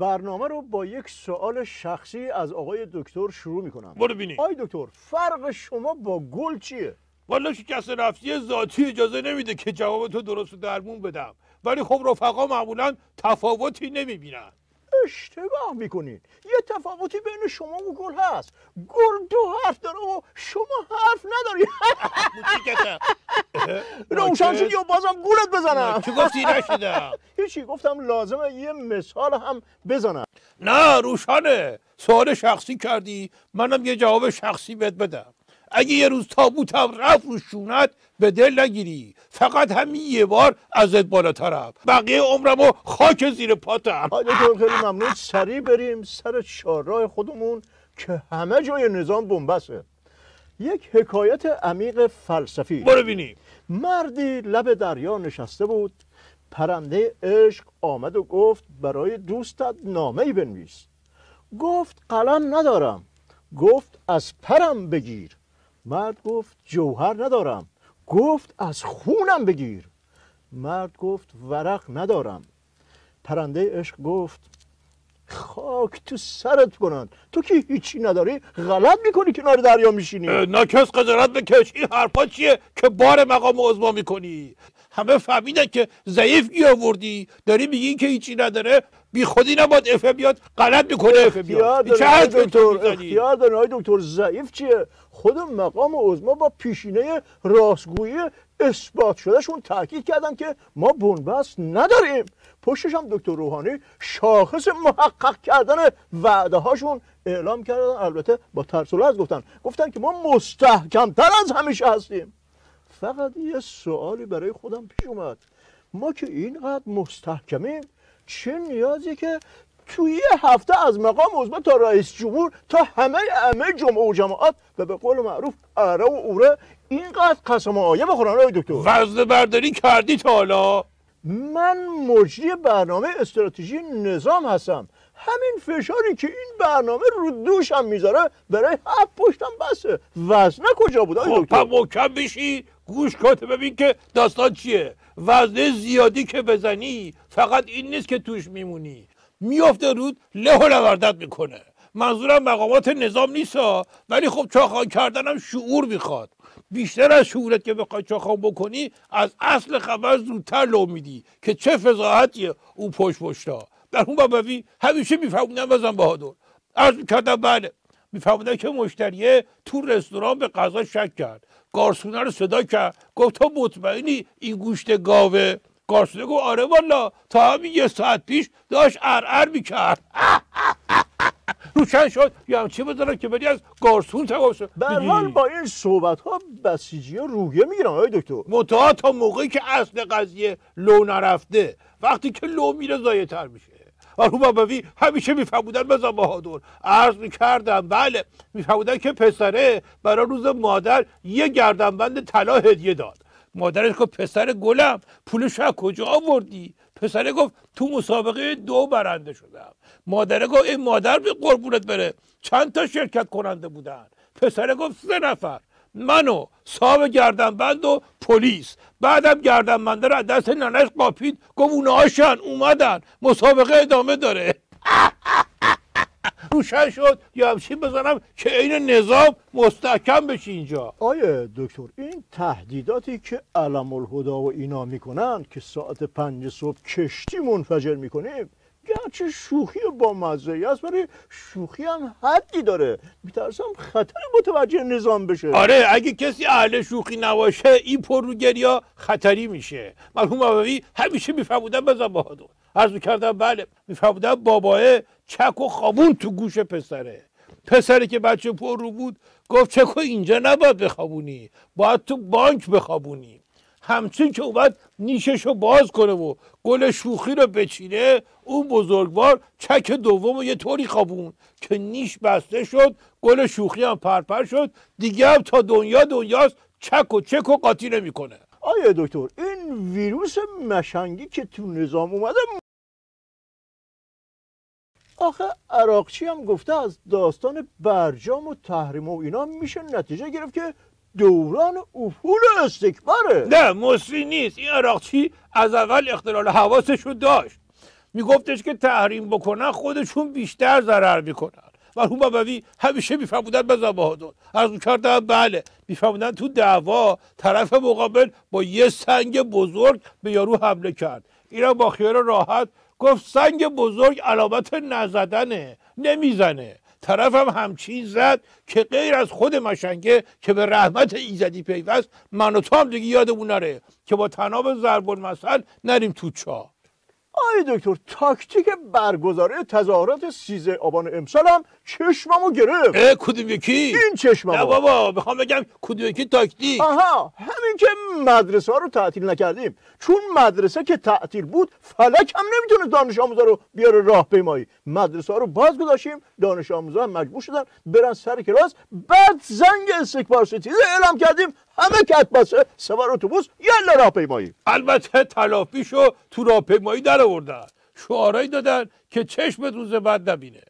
برنامه رو با یک سوال شخصی از آقای دکتر شروع میکنم. برو بینی. آقای دکتر، فرق شما با گل چیه؟ والا شکست نفسی ذاتی اجازه نمیده که جواب تو درست و درمون بدم، ولی خب رفقا معمولا تفاوتی نمیبینن. اشتباه میکنین. یه تفاوتی بین شما و گل هست. گل 2 حرف داره و شما حرف نداری. روشن شد یا بازم گولت بزنم؟ چی گفتی؟ نشیدم. هیچی، گفتم لازمه یه مثال هم بزنم. نه روشنه، سوال شخصی کردی، منم یه جواب شخصی بهت بدم. اگه یه روز تابوتم رفت رو شونت به دل نگیری، فقط همین یه بار ازت بالاترم، بقیه عمرمو خاک زیر پاتم. دکتر خیلی ممنون. سریع بریم سر چهارراه خودمون که همه جای نظام بنبسته. یک حکایت عمیق فلسفی. برو بینی. مردی لب دریا نشسته بود. پرنده عشق آمد و گفت برای دوستت نامه‌ای بنویس. گفت قلم ندارم. گفت از پرم بگیر. مرد گفت جوهر ندارم. گفت از خونم بگیر. مرد گفت ورق ندارم. پرنده عشق گفت خاک تو سرت کنن، تو که هیچی نداری غلط میکنی کنار دریا میشینی. ناکس قضاوت بکش. این حرفا چیه که بار مقام عظما میکنی؟ همه فهمیدن که ضعیف گی آوردی، داری میگی که هیچی نداره، بی خودی نباید افه بیاد، غلط میکنه افه بیاد. اختیار دارین آقای دکتر. ضعیف چیه؟ خود مقام عظما با پیشینه راستگویی اثبات شدهشون تاکید کردن که ما بنبست نداریم. پشتش هم دکتر روحانی شاخص محقق کردن وعده هاشون اعلام کردن. البته با ترس و لرز گفتن که ما مستحکمتر از همیشه هستیم. فقط یه سوالی برای خودم پیش اومد. ما که اینقدر مستحکمیم، چه نیازی که توی یه هفته از مقام عظما تا رئیس جمهور تا همه جمعه و جماعت و به قول معروف اره و اوره اینقدر قسم و آیه بخورن آقای دکتر؟ وزن برداری کردی تا حالا؟ من مجری برنامه استراتژی نظام هستم. همین فشاری که این برنامه رو دوشم میذاره برای 7 پشتم بسه. وزنه کجا بود آقای دکتر؟ خب محکم بشی، گوش کن ببین که داستان چیه. وزنه زیادی که بزنی فقط این نیست که توش میمونی، میافته رود له و لوردت میکنه. منظورم مقامات نظام نیستا، ولی خب چاخان کردنم شعور میخواد. بیشتر از شعورت که بخوای چاخان بکنی، از اصل خبر زودتر لو میدی که چه فضاحتیه اون پشتا. در اون بابوی همیشه میفهموندن بزن بهادر. عرض میکردم بله، میفهموندن که مشتریه تو رستوران به غذا شک کرد، گارسونه رو صدا کرد، گفت تو مطمئنی این گوشت گاوه؟ گارسونه گفت آره والا، تا همین 1 ساعت پیش داشت ارعر میکرد. روشن شد یا چی بذارم که بری از گارسون تمام شد. به هر حال با این صحبت ها بسیجی ها روحیه میگیرن آقای دکتر. منتها تا موقعی که اصل قضیه لو نرفته. وقتی که لو میره ضایع تر میشه. آروم بابوی همیشه میفهمودن بزن بهادر. عرض میکردم بله، میفهمودن که پسره برای روز مادر یه گردنبند طلا هدیه داد. مادرش گفت پسر گلم پولش از کجا آوردی؟ پسره گفت تو مسابقه 2 برنده شدم. مادره گفت این مادر به قربونت بره، چند تا شرکت کننده بودن؟ پسره گفت 3 نفر، منو، صاحب گردنبند و پلیس. بعدم گردنبنده رو از دست ننش قاپید، گفت اونهاشن اومدن، مسابقه ادامه داره. روشن شد یا همچین بزنم که این نظام مستحکم بشه اینجا. آیه دکتر، این تهدیداتی که علم الهدا و اینا میکنن که ساعت 5 صبح کشتی منفجر میکنیم، گرچه شوخی با مزه‌ای است ولی شوخی هم حدی داره. میترسم خطر متوجه نظام بشه. آره، اگه کسی اهل شوخی نباشه این پرروگریا خطری میشه. مرحوم بابوی همیشه میفهمودن بزن بهادر. عرض میکردم بله، میفهمودن باباه چک و خوابون تو گوش پسره که بچه پر رو بود گفت چکو اینجا نباید بخوابونی، باید تو بانک بخوابونی. همچین که اومد نیششو باز کنه و گل شوخی رو بچینه، اون بزرگوار چک دوم یه طوری خوابون که نیش بسته شد، گل شوخی هم پرپر شد، دیگه هم تا دنیاست چک و چک و قاطی نمیکنه. آیه دکتر، این ویروس مشنگی که تو نظام اومده، آخه عراقچی هم گفته از داستان برجام و تحریم و اینا میشه نتیجه گرفت که دوران افول استکباره. نه مصری نیست، این عراقچی از اول اختلال حواسشو داشت. میگفتش که تحریم بکنن خودشون بیشتر ضرر میکنن. مرحوم بابوی همیشه میفهمودن بزن بهادر، عرض کردم بله، میفهمودن تو دعوا طرف مقابل با یه سنگ بزرگ به یارو حمله کرد، اینا با خیال راحت گفت سنگ بزرگ علامت نزدنه، نمیزنه. طرف هم همچین زد که غیر از خود مشنگه که به رحمت ایزدی پیوست، من و تو هم دیگه یادمون نره که با طناب ضرب المثل نریم تو چاه. آی دکتر، تاکتیک برگزاری تظاهرات 13 آبان امسال هم چشممو گرفت. کدوم یکی؟ این چشممو. نه بابا، میخوام بگم کدوم یکی تاکتیک. آها، همین که مدرسه ها رو تعطیل نکردیم، چون مدرسه که تعطیل بود فلک هم نمیتونه دانش آموزا رو بیاره راهپیمایی. مدرسه ها رو باز گذاشتیم، دانش آموزا هم مجبور شدن برن سر کلاس. بعد زنگ استکبار ستیزه اعلام کردیم، همه کتباسه سوار اتوبوس یلا راهپیمایی. البته تلافیشو تو راهپیمایی در آوردن، شعارایی دادن که چشمت روز بعد نبینه.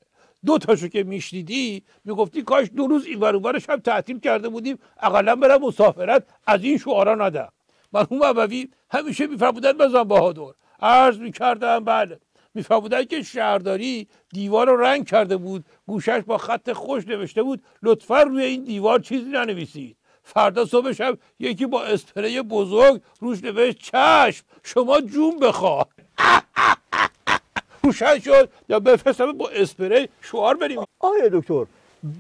2 تاشو که میشنیدی میگفتی کاش 2 روز اینور اونورش هم تعطیل کرده بودیم، اقلا برم مسافرت از این شعارا ندم. مرحوم بابوی همیشه میفرمودن بزن بهادر، عرض میکردم بله، میفرمودن که شهرداری دیوار رو رنگ کرده بود، گوشش با خط خوش نوشته بود لطفا روی این دیوار چیزی ننویسید. فردا صبحش هم یکی با اسپری بزرگ روش نوشت چشم شما جون بخواه. روشن شد یا بفرستم با اسپری شعار بریم. آیا دکتر،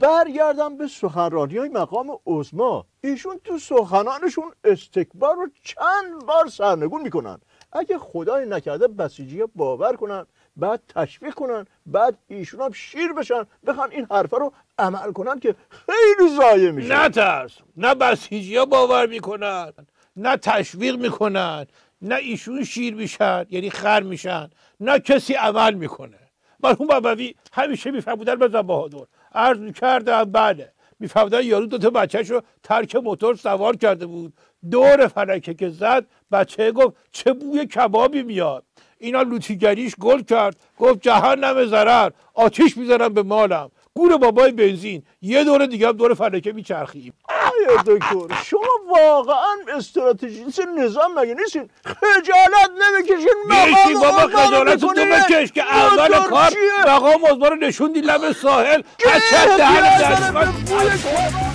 برگردم به سخنرانی های مقام عظما. ایشون تو سخنانشون استکبار رو چند بار سرنگون میکنن. اگه خدای نکرده بسیجی باور کنن، بعد تشویق کنن، بعد ایشون هم شیر بشن بخوان این حرفا رو عمل کنن که خیلی ضایع میشه. نه ترس، نه بسیجی ها باور میکنن، نه تشویق میکنن، نه ایشون شیر میشن یعنی خر میشن، نه کسی عمل میکنه. مرحوم بابوی همیشه میفرمودن بزن بهادر، عرض میکردم بله، میفرمودن یارو 2 تا بچه‌شو ترک موتور سوار کرده بود، دور فلکه که زد بچه گفت چه بوی کبابی میاد. اینا لوتیگریش گل کرد، گفت جهنم ضرر، آتیش میزنم به مالم، گور بابای بنزین، یه دور دیگه هم دور فلکه میچرخیم. آیا دکتر، شما واقعا استراتژیست نظام مگه نیستین؟ خجالت نمیکشین؟ بیشتی بابا خجالت تو بکش که اول کار مقام عظما رو نشوندی لب ساحل، از چه دهن